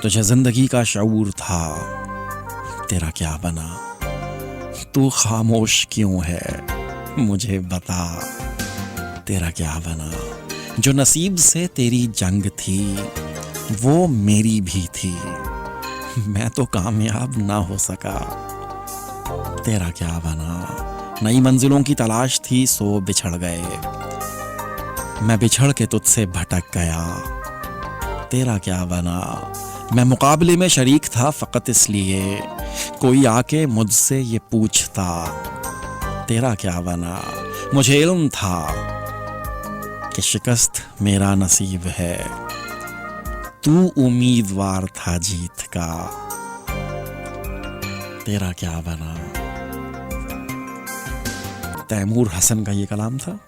तुझे जिंदगी का शऊर था, तेरा क्या बना? तू खामोश क्यों है, मुझे बता, तेरा क्या बना? जो नसीब से तेरी जंग थी वो मेरी भी थी, मैं तो कामयाब ना हो सका, तेरा क्या बना? नई मंजिलों की तलाश थी सो बिछड़ गए, मैं बिछड़ के तुझसे भटक गया, तेरा क्या बना? मैं मुकाबले में शरीक था फ़कत इसलिए, कोई आके मुझसे ये पूछता, तेरा क्या बना? मुझे इल्म था कि शिकस्त मेरा नसीब है, तू उम्मीदवार था जीत का, तेरा क्या बना? तैमूर हसन का ये कलाम था।